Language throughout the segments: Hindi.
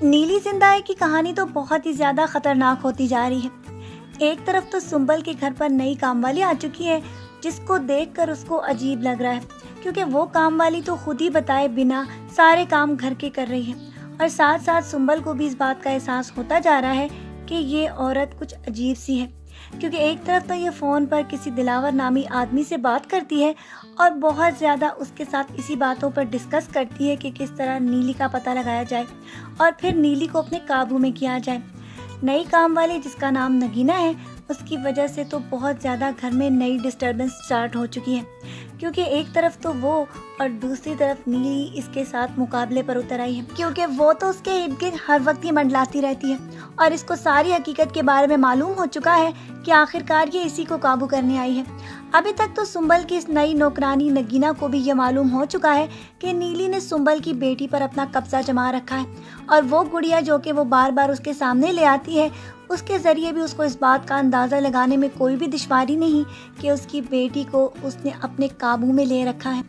नीली जिंदाई की कहानी तो बहुत ही ज्यादा खतरनाक होती जा रही है। एक तरफ तो सुंबल के घर पर नई कामवाली आ चुकी है, जिसको देखकर उसको अजीब लग रहा है, क्योंकि वो कामवाली तो खुद ही बताए बिना सारे काम घर के कर रही है। और साथ साथ सुंबल को भी इस बात का एहसास होता जा रहा है कि ये औरत कुछ अजीब सी है, क्योंकि एक तरफ तो ये फ़ोन पर किसी दिलावर नामी आदमी से बात करती है और बहुत ज़्यादा उसके साथ इसी बातों पर डिस्कस करती है कि किस तरह नीली का पता लगाया जाए और फिर नीली को अपने काबू में किया जाए। नई काम वाली जिसका नाम नगीना है, उसकी वजह से तो बहुत ज़्यादा घर में नई डिस्टर्बेंस स्टार्ट हो चुकी है, क्योंकि एक तरफ तो वो और दूसरी तरफ नीली इसके साथ मुकाबले पर उतर आई है, क्योंकि वो तो उसके इर्द गिर्द हर वक्त ही मंडलाती रहती है और इसको सारी हकीकत के बारे में मालूम हो चुका है कि आखिरकार ये इसी को काबू करने आई है। अभी तक तो सुंबल की इस नई नौकरानी नगीना को भी ये मालूम हो चुका है कि नीली ने सुंबल की बेटी पर अपना कब्जा जमा रखा है और वो गुड़िया जो कि वो बार बार उसके सामने ले आती है, उसके ज़रिए भी उसको इस बात का अंदाज़ा लगाने में कोई भी दुश्वारी नहीं कि उसकी बेटी को उसने अपने काबू में ले रखा है,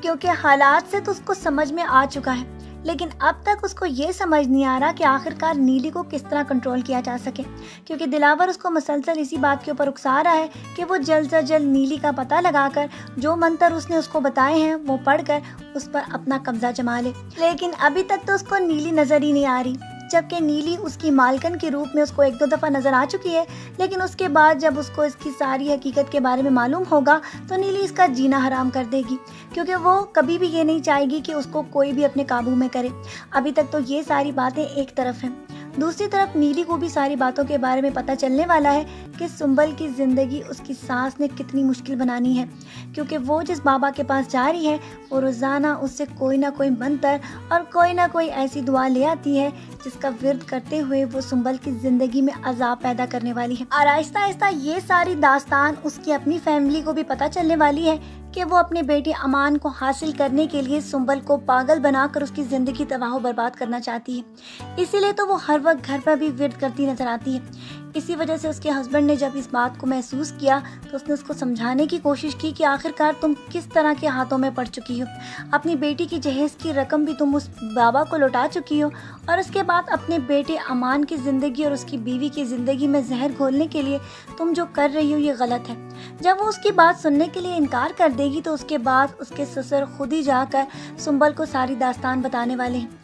क्योंकि हालात से तो उसको समझ में आ चुका है। लेकिन अब तक उसको ये समझ नहीं आ रहा कि आखिरकार नीली को किस तरह कंट्रोल किया जा सके, क्योंकि दिलावर उसको मसलसल इसी बात के ऊपर उकसा रहा है कि वो जल्द से जल्द नीली का पता लगाकर जो मंत्र उसने उसको बताए हैं वो पढ़कर उस पर अपना कब्जा जमा ले। लेकिन अभी तक तो उसको नीली नज़र ही नहीं आ रही, जबकि नीली उसकी मालकन के रूप में उसको एक दो दफ़ा नज़र आ चुकी है। लेकिन उसके बाद जब उसको इसकी सारी हकीकत के बारे में मालूम होगा तो नीली इसका जीना हराम कर देगी, क्योंकि वो कभी भी ये नहीं चाहेगी कि उसको कोई भी अपने काबू में करे। अभी तक तो ये सारी बातें एक तरफ हैं, दूसरी तरफ नीली को भी सारी बातों के बारे में पता चलने वाला है कि सुंबल की ज़िंदगी उसकी सास ने कितनी मुश्किल बनानी है, क्योंकि वो जिस बाबा के पास जा रही है वो रोज़ाना उससे कोई ना कोई मंत्र और कोई ना कोई ऐसी दुआ ले आती है जिसका विर्द करते हुए वो सुंबल की ज़िंदगी में अजाब पैदा करने वाली है। और आहिस्ता आहिस्ता ये सारी दास्तान उसकी अपनी फैमिली को भी पता चलने वाली है कि वो अपने बेटे अमान को हासिल करने के लिए सुंबल को पागल बनाकर उसकी ज़िंदगी तबाह बर्बाद करना चाहती है। इसीलिए तो वो हर वक्त घर पर भी विर्द करती नजर आती है। इसी वजह से उसके हस्बैंड ने जब इस बात को महसूस किया तो उसने उसको समझाने की कोशिश की कि आखिरकार तुम किस तरह के हाथों में पड़ चुकी हो। अपनी बेटी की जहेज़ की रकम भी तुम उस बाबा को लौटा चुकी हो और उसके बाद अपने बेटे अमान की ज़िंदगी और उसकी बीवी की ज़िंदगी में जहर घोलने के लिए तुम जो कर रही हो ये गलत है। जब वो उसकी बात सुनने के लिए इनकार कर देगी तो उसके बाद उसके ससुर खुद ही जाकर सुंबल को सारी दास्तान बताने वाले हैं,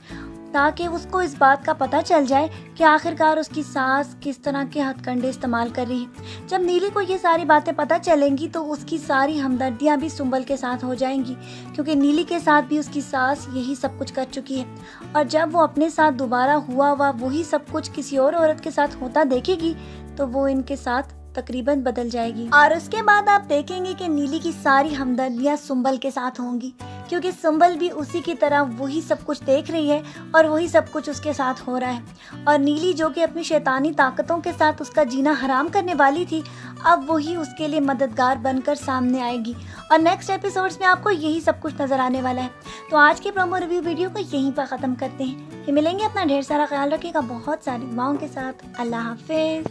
ताकि उसको इस बात का पता चल जाए कि आखिरकार उसकी सास किस तरह के हथकंडे इस्तेमाल कर रही है। जब नीली को ये सारी बातें पता चलेंगी तो उसकी सारी हमदर्दियाँ भी सुंबल के साथ हो जाएंगी, क्योंकि नीली के साथ भी उसकी सास यही सब कुछ कर चुकी है। और जब वो अपने साथ दोबारा हुआ वही सब कुछ किसी और औरत के साथ होता देखेगी तो वो इनके साथ तकरीबन बदल जाएगी। और उसके बाद आप देखेंगे कि नीली की सारी हमदर्दियाँ सुंबल के साथ होंगी, क्योंकि सुंबल भी उसी की तरह वही सब कुछ देख रही है और वही सब कुछ उसके साथ हो रहा है। और नीली जो कि अपनी शैतानी ताकतों के साथ उसका जीना हराम करने वाली थी, अब वही उसके लिए मददगार बनकर सामने आएगी। और नेक्स्ट एपिसोड्स में आपको यही सब कुछ नजर आने वाला है। तो आज की प्रोमो रिव्यू वीडियो को यहीं पर ख़त्म करते हैं। मिलेंगे, अपना ढेर सारा ख्याल रखिएगा बहुत सारी दुआओं के साथ। अल्लाह हाफिज़।